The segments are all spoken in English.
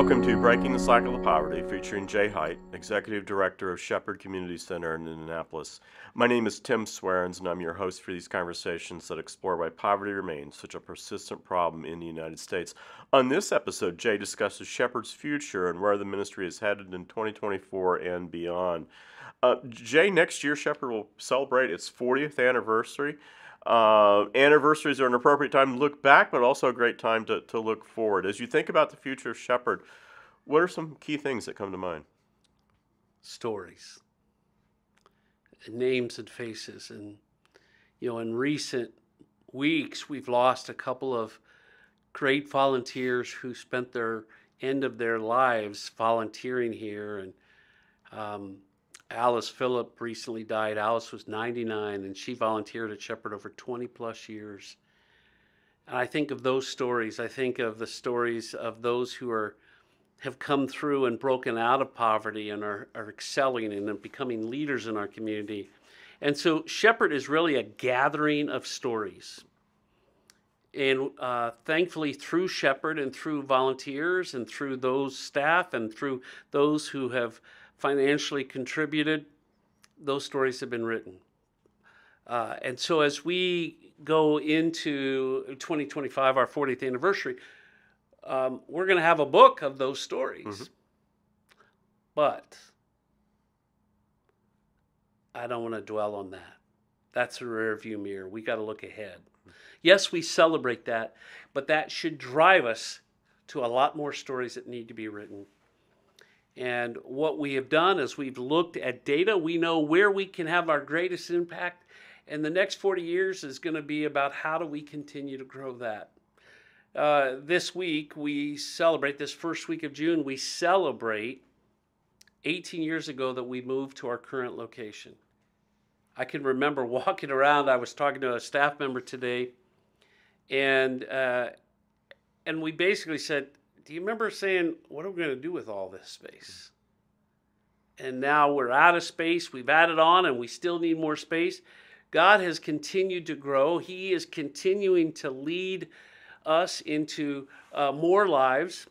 Welcome to Breaking the Cycle of Poverty, featuring Jay Height, Executive Director of Shepherd Community Center in Indianapolis. My name is Tim Swearens, and I'm your host for these conversations that explore why poverty remains such a persistent problem in the United States. On this episode, Jay discusses Shepherd's future and where the ministry is headed in 2024 and beyond. Jay, next year Shepherd will celebrate its 40th anniversary. Anniversaries are an appropriate time to look back, but also a great time to look forward. As you think about the future of Shepherd, what are some key things that come to mind? Stories, names and faces. And, in recent weeks, we've lost a couple of great volunteers who spent their end of their lives volunteering here. And Alice Phillip recently died. Alice was 99, and she volunteered at Shepherd over 20 plus years. And I think of those stories. I think of the stories of those who have come through and broken out of poverty and are excelling and becoming leaders in our community. And so Shepherd is really a gathering of stories. And thankfully, through Shepherd and through volunteers and through those staff and through those who have financially contributed, those stories have been written. And so as we go into 2025, our 40th anniversary, we're going to have a book of those stories. Mm-hmm. But I don't want to dwell on that. That's a rear view mirror. We got to look ahead. Yes, we celebrate that, but that should drive us to a lot more stories that need to be written. And what we have done is we've looked at data. We know where we can have our greatest impact. And the next 40 years is going to be about how do we continue to grow that. This week, we celebrate, this first week of June, we celebrate 18 years ago that we moved to our current location. I can remember walking around. I was talking to a staff member today, and we basically said, do you remember saying, what are we going to do with all this space? And now we're out of space. We've added on, and we still need more space. God has continued to grow. He is continuing to lead us into more lives,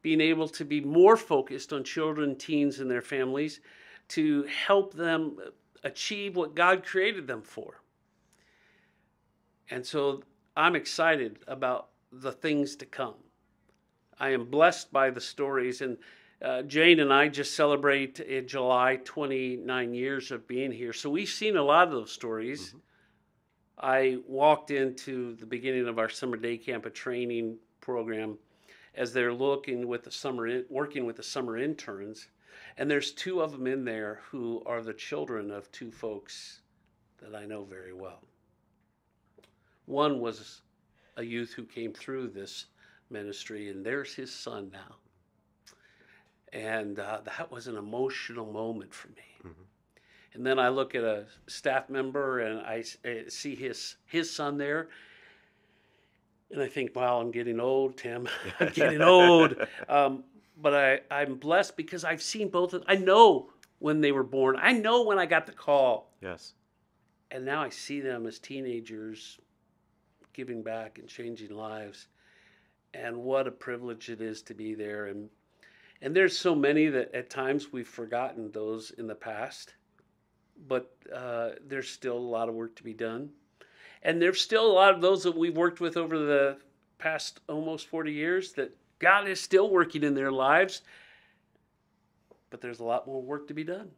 being able to be more focused on children, teens, and their families to help them achieve what God created them for. And so I'm excited about the things to come. I am blessed by the stories, and Jane and I just celebrate in July 29 years of being here. So we've seen a lot of those stories. Mm-hmm. I walked into the beginning of our summer day camp, a training program, as they're working with the summer interns, and there's two of them in there who are the children of two folks that I know very well. One was a youth who came through this ministry, and there's his son now. And that was an emotional moment for me. Mm-hmm. And then I look at a staff member and I see his son there. And I think, wow, I'm getting old, Tim. I'm getting old. But I'm blessed because I've seen both of them. I know when they were born. I know when I got the call. Yes. And now I see them as teenagers giving back and changing lives. And what a privilege it is to be there. And there's so many that at times we've forgotten those in the past. But there's still a lot of work to be done. And there's still a lot of those that we've worked with over the past almost 40 years that God is still working in their lives. But there's a lot more work to be done.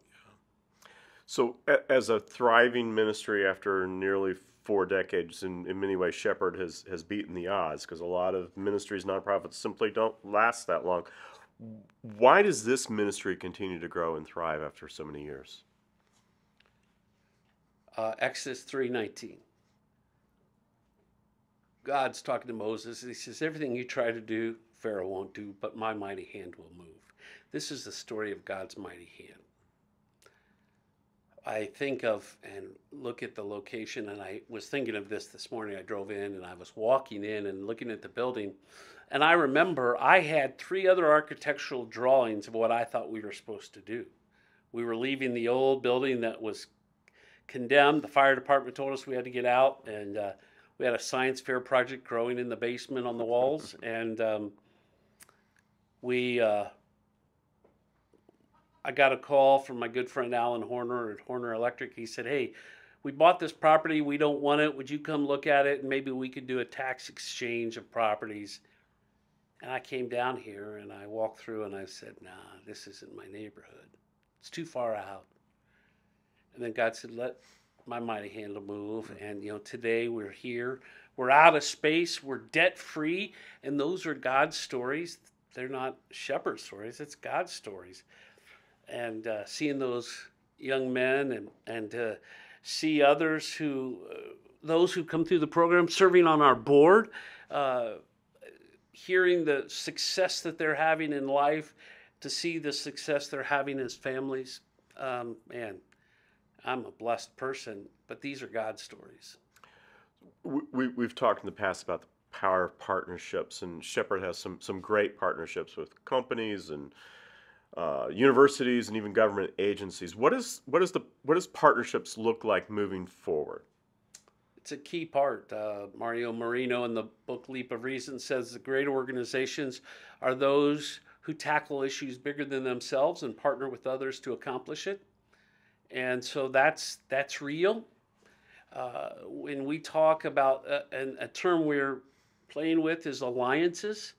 So as a thriving ministry after nearly 4 decades, in many ways, Shepherd has beaten the odds because a lot of ministries, nonprofits simply don't last that long. Why does this ministry continue to grow and thrive after so many years? Exodus 3:19. God's talking to Moses. He says, everything you try to do, Pharaoh won't do, but my mighty hand will move. This is the story of God's mighty hand. I think of and look at the location, and I was thinking of this morning. I drove in, and I was walking in and looking at the building, and I remember I had 3 other architectural drawings of what I thought we were supposed to do. We were leaving the old building that was condemned. The fire department told us we had to get out, and we had a science fair project growing in the basement on the walls, and We I got a call from my good friend Alan Horner at Horner Electric. He said, "Hey, we bought this property. We don't want it. Would you come look at it? And maybe we could do a tax exchange of properties." And I came down here and I walked through and I said, "Nah, this isn't my neighborhood. It's too far out." And then God said, "Let my mighty hand move." And today we're here. We're out of space. We're debt free, and those are God's stories. They're not shepherd stories. It's God's stories. And seeing those young men and see others those who come through the program, serving on our board, uh, hearing the success that they're having in life, to see the success they're having as families, man, I'm a blessed person. But these are God's stories. We've talked in the past about the power of partnerships, and Shepherd has some great partnerships with companies and universities and even government agencies. What does partnerships look like moving forward? It's a key part. Mario Marino in the book Leap of Reason says the great organizations are those who tackle issues bigger than themselves and partner with others to accomplish it. And so that's real. When we talk about a term we're playing with is alliances.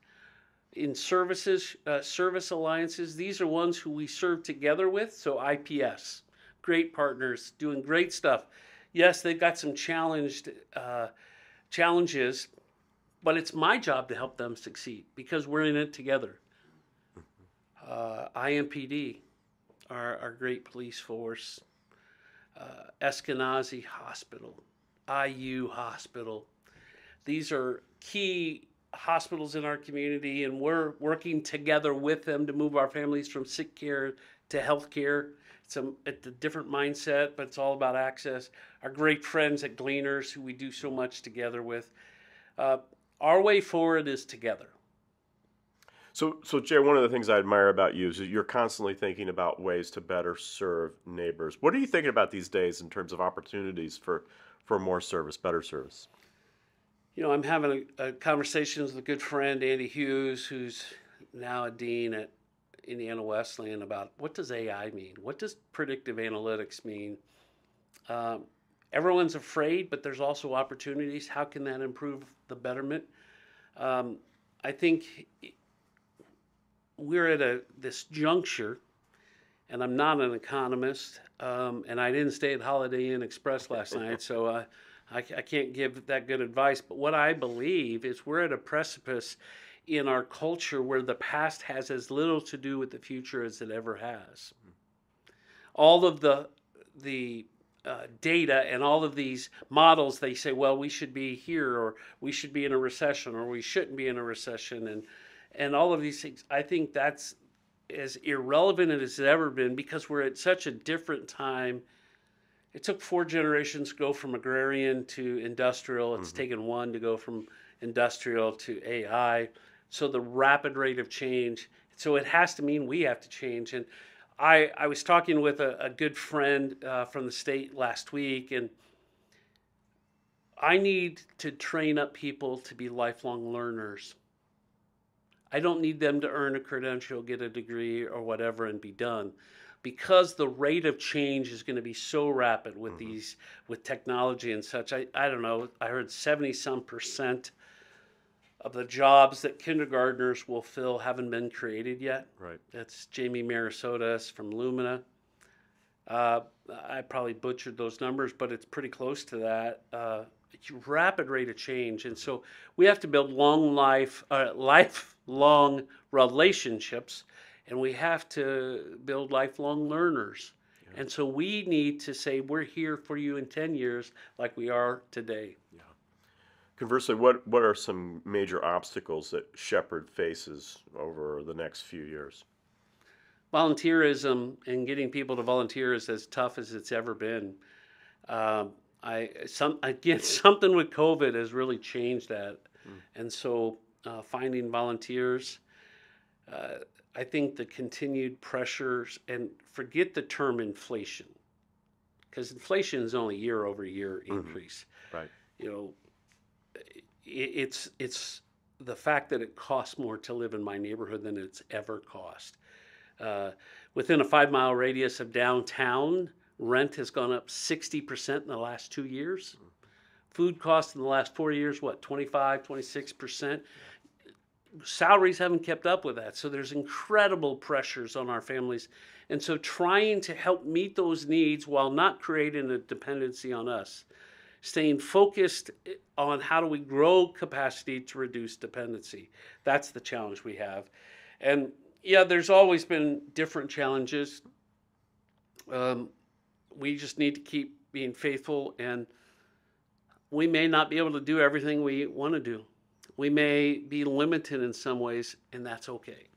In service alliances, these are ones who we serve together with. So IPS, great partners, doing great stuff. Yes, they've got some challenges, but it's my job to help them succeed because we're in it together. IMPD, our great police force, Eskenazi Hospital, IU Hospital. These are key hospitals in our community, and we're working together with them to move our families from sick care to health care. It's a different mindset, but it's all about access. Our great friends at Gleaners, who we do so much together with. Our way forward is together. So Jay, one of the things I admire about you is that you're constantly thinking about ways to better serve neighbors. What are you thinking about these days in terms of opportunities for more service, better service? I'm having a conversation with a good friend, Andy Hughes, who's now a dean at Indiana Wesleyan, about what does AI mean? What does predictive analytics mean? Everyone's afraid, but there's also opportunities. How can that improve the betterment? I think we're at this juncture, and I'm not an economist, and I didn't stay at Holiday Inn Express last night, so I can't give that good advice. But what I believe is we're at a precipice in our culture where the past has as little to do with the future as it ever has. All of the data and all of these models, they say, well, we should be here, or we should be in a recession, or we shouldn't be in a recession, and all of these things. I think that's as irrelevant as it's ever been because we're at such a different time. It took 4 generations to go from agrarian to industrial. It's taken 1 to go from industrial to AI. So the rapid rate of change. So it has to mean we have to change. And I was talking with a good friend from the state last week, and I need to train up people to be lifelong learners. I don't need them to earn a credential, get a degree or whatever and be done, because the rate of change is going to be so rapid with with technology and such. I don't know, I heard 70-some% of the jobs that kindergartners will fill haven't been created yet. Right. That's Jamie Marasotas from Lumina. I probably butchered those numbers, but it's pretty close to that. It's a rapid rate of change, and so we have to build lifelong relationships, and we have to build lifelong learners. Yeah. And so we need to say we're here for you in 10 years, like we are today. Yeah. Conversely, what are some major obstacles that Shepherd faces over the next few years? Volunteerism and getting people to volunteer is as tough as it's ever been. Something with COVID has really changed that, and so finding volunteers. I think the continued pressures, and forget the term inflation, because inflation is only year-over-year increase. Right. It's the fact that it costs more to live in my neighborhood than it's ever cost. Uh, Within a 5 mile radius of downtown, rent has gone up 60% in the last 2 years. Food costs in the last 4 years, what, 25, 26%? Salaries haven't kept up with that. So there's incredible pressures on our families. And so trying to help meet those needs while not creating a dependency on us, staying focused on how do we grow capacity to reduce dependency. That's the challenge we have. And yeah, there's always been different challenges. We just need to keep being faithful, and we may not be able to do everything we want to do. We may be limited in some ways, and that's okay.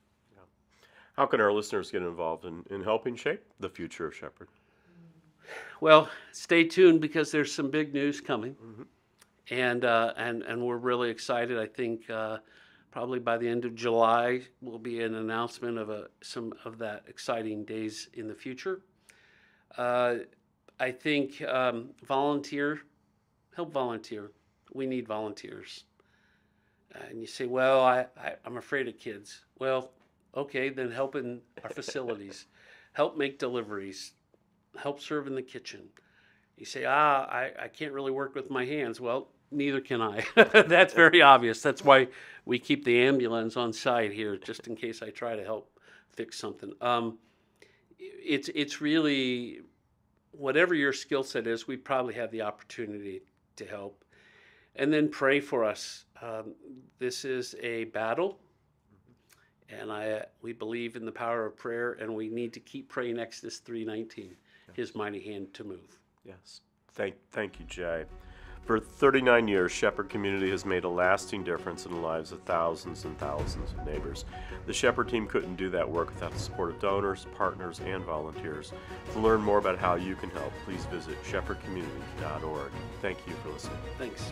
How can our listeners get involved in helping shape the future of Shepherd? Well, stay tuned because there's some big news coming, and we're really excited. I think probably by the end of July will be an announcement of some of that exciting days in the future. I think help volunteer. We need volunteers. And you say, well, I'm afraid of kids. Well, okay, then help in our facilities, help make deliveries, help serve in the kitchen. You say, I can't really work with my hands. Well, neither can I. That's very obvious. That's why we keep the ambulance on site here, just in case I try to help fix something. It's really, whatever your skill set is, we probably have the opportunity to help. And then pray for us. This is a battle, and we believe in the power of prayer, and we need to keep praying Exodus 3:19, His mighty hand to move. Yes. Thank you, Jay. For 39 years, Shepherd Community has made a lasting difference in the lives of thousands and thousands of neighbors. The Shepherd team couldn't do that work without the support of donors, partners, and volunteers. To learn more about how you can help, please visit shepherdcommunity.org. Thank you for listening. Thanks.